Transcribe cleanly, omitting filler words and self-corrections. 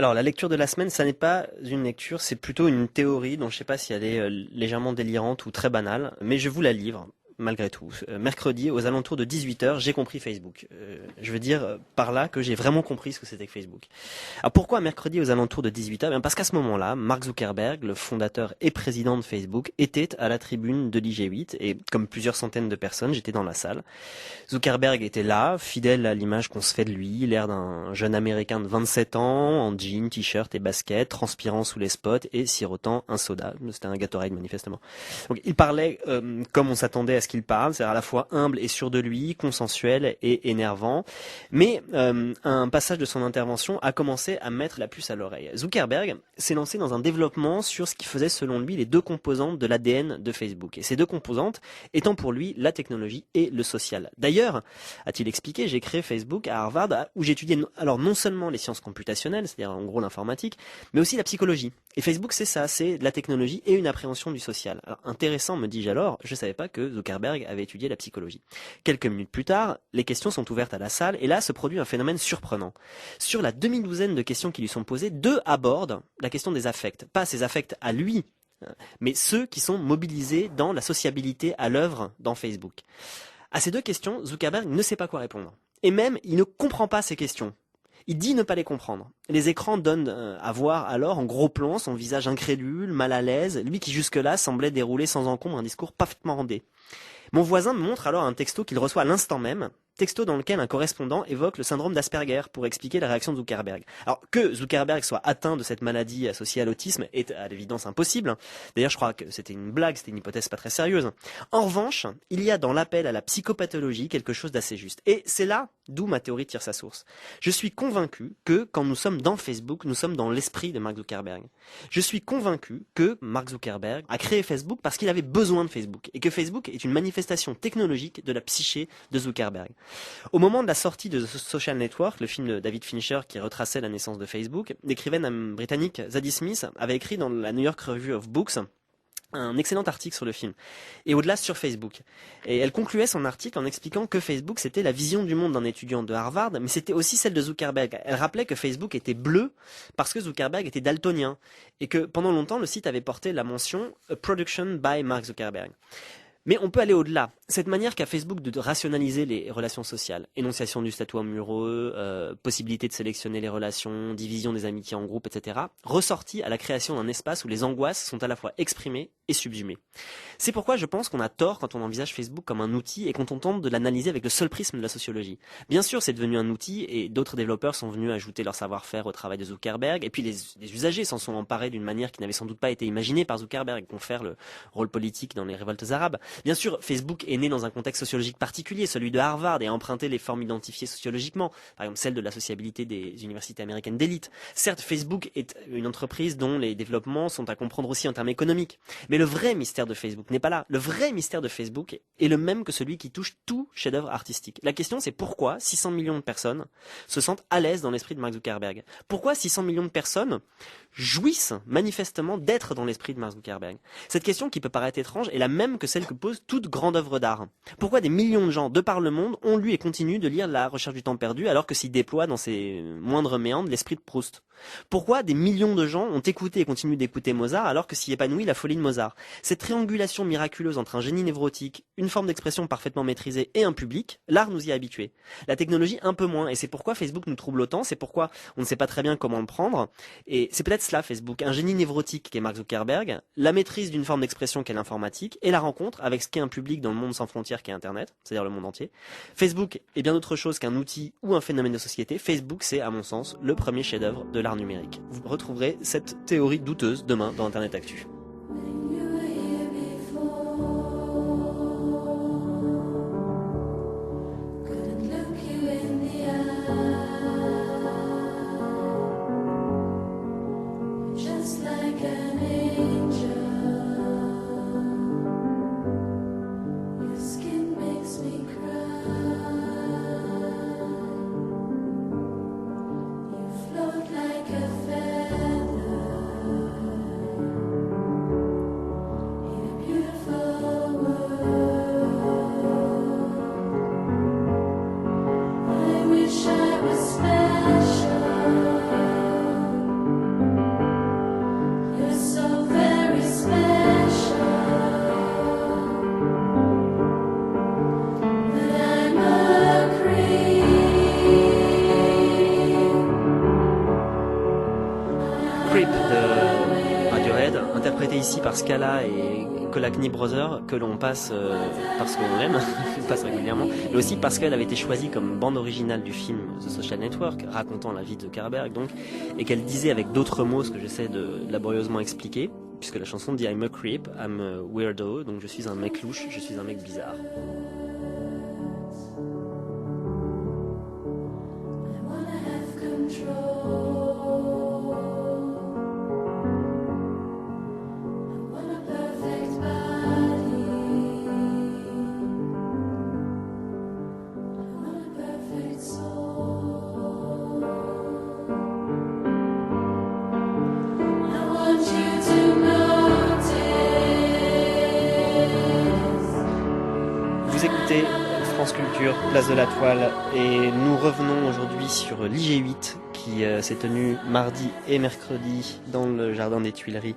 Alors, la lecture de la semaine, ça n'est pas une lecture, c'est plutôt une théorie dont je ne sais pas si elle est légèrement délirante ou très banale, mais je vous la livre, malgré tout. Mercredi, aux alentours de 18h, j'ai compris Facebook. Je veux dire par là que j'ai vraiment compris ce que c'était que Facebook. Alors pourquoi mercredi aux alentours de 18h? Parce qu'à ce moment-là, Mark Zuckerberg, le fondateur et président de Facebook, était à la tribune de l'IG8, et comme plusieurs centaines de personnes, j'étais dans la salle. Zuckerberg était là, fidèle à l'image qu'on se fait de lui, l'air d'un jeune américain de 27 ans, en jean, t-shirt et basket, transpirant sous les spots et sirotant un soda. C'était un Gatorade manifestement. Donc il parlait comme on s'attendait à ce qu'il parle, c'est-à-dire à la fois humble et sûr de lui, consensuel et énervant. Mais un passage de son intervention a commencé à mettre la puce à l'oreille. Zuckerberg s'est lancé dans un développement sur ce qui faisait selon lui les deux composantes de l'ADN de Facebook. Et ces deux composantes étant pour lui la technologie et le social. D'ailleurs, a-t-il expliqué, j'ai créé Facebook à Harvard où j'étudiais alors non seulement les sciences computationnelles, c'est-à-dire en gros l'informatique, mais aussi la psychologie. Et Facebook c'est ça, c'est de la technologie et une appréhension du social. Alors intéressant me dis-je alors, je ne savais pas que Zuckerberg avait étudié la psychologie. Quelques minutes plus tard, les questions sont ouvertes à la salle et là se produit un phénomène surprenant. Sur la demi-douzaine de questions qui lui sont posées, 2 abordent la question des affects. Pas ses affects à lui, mais ceux qui sont mobilisés dans la sociabilité à l'œuvre dans Facebook. À ces 2 questions, Zuckerberg ne sait pas quoi répondre. Et même, il ne comprend pas ces questions. Il dit ne pas les comprendre. Les écrans donnent à voir alors en gros plan son visage incrédule, mal à l'aise, lui qui jusque-là semblait dérouler sans encombre un discours parfaitement rondé. Mon voisin me montre alors un texto qu'il reçoit à l'instant même, texto dans lequel un correspondant évoque le syndrome d'Asperger pour expliquer la réaction de Zuckerberg. Alors que Zuckerberg soit atteint de cette maladie associée à l'autisme est à l'évidence impossible. D'ailleurs, je crois que c'était une blague, c'était une hypothèse pas très sérieuse. En revanche, il y a dans l'appel à la psychopathologie quelque chose d'assez juste. Et c'est là d'où ma théorie tire sa source. Je suis convaincu que quand nous sommes dans Facebook, nous sommes dans l'esprit de Mark Zuckerberg. Je suis convaincu que Mark Zuckerberg a créé Facebook parce qu'il avait besoin de Facebook et que Facebook est une manifestation technologique de la psyché de Zuckerberg. Au moment de la sortie de The Social Network, le film de David Fincher qui retraçait la naissance de Facebook, l'écrivaine britannique Zadie Smith avait écrit dans la New York Review of Books un excellent article sur le film, et au-delà sur Facebook. Et elle concluait son article en expliquant que Facebook c'était la vision du monde d'un étudiant de Harvard, mais c'était aussi celle de Zuckerberg. Elle rappelait que Facebook était bleu parce que Zuckerberg était daltonien, et que pendant longtemps le site avait porté la mention « A Production by Mark Zuckerberg ». Mais on peut aller au-delà. Cette manière qu'a Facebook de rationaliser les relations sociales, énonciation du statut amoureux, possibilité de sélectionner les relations, division des amitiés en groupe, etc., ressortit à la création d'un espace où les angoisses sont à la fois exprimées et subsumées. C'est pourquoi je pense qu'on a tort quand on envisage Facebook comme un outil et quand on tente de l'analyser avec le seul prisme de la sociologie. Bien sûr, c'est devenu un outil et d'autres développeurs sont venus ajouter leur savoir-faire au travail de Zuckerberg, et puis les usagers s'en sont emparés d'une manière qui n'avait sans doute pas été imaginée par Zuckerberg, confère le rôle politique dans les révoltes arabes. Bien sûr, Facebook est né dans un contexte sociologique particulier, celui de Harvard, et a emprunté les formes identifiées sociologiquement, par exemple celle de la sociabilité des universités américaines d'élite. Certes, Facebook est une entreprise dont les développements sont à comprendre aussi en termes économiques. Mais le vrai mystère de Facebook n'est pas là. Le vrai mystère de Facebook est le même que celui qui touche tout chef-d'œuvre artistique. La question, c'est pourquoi 600 millions de personnes se sentent à l'aise dans l'esprit de Mark Zuckerberg. Pourquoi 600 millions de personnes jouissent manifestement d'être dans l'esprit de Mark Zuckerberg. Cette question qui peut paraître étrange est la même que celle que pose toute grande œuvre d'art. Pourquoi des millions de gens de par le monde ont lu et continuent de lire La Recherche du temps perdu alors que s'y déploie dans ses moindres méandres l'esprit de Proust? Pourquoi des millions de gens ont écouté et continuent d'écouter Mozart alors que s'y épanouit la folie de Mozart? Cette triangulation miraculeuse entre un génie névrotique, une forme d'expression parfaitement maîtrisée et un public, l'art nous y a habitués. La technologie un peu moins, et c'est pourquoi Facebook nous trouble autant, c'est pourquoi on ne sait pas très bien comment le prendre, et c'est peut-être cela Facebook, un génie névrotique qu'est Mark Zuckerberg, la maîtrise d'une forme d'expression qu'est l'informatique, et la rencontre avec ce qu'est un public dans le monde sans frontières qu'est Internet, c'est-à-dire le monde entier. Facebook est bien autre chose qu'un outil ou un phénomène de société. Facebook, c'est, à mon sens, le premier chef-d'œuvre de l'art numérique. Vous retrouverez cette théorie douteuse demain dans Internet Actu. Creep de Radiohead, interprété ici par Scala et Kolakny Brothers, que l'on passe parce qu'on l'aime, on passe régulièrement, mais aussi parce qu'elle avait été choisie comme bande originale du film The Social Network, racontant la vie de Zuckerberg, donc, et qu'elle disait avec d'autres mots ce que j'essaie de laborieusement expliquer, puisque la chanson dit I'm a creep, I'm a weirdo, donc je suis un mec louche, je suis un mec bizarre. Vous écoutez France Culture, place de la Toile, et nous revenons aujourd'hui sur l'IG8 qui s'est tenu mardi et mercredi dans le jardin des Tuileries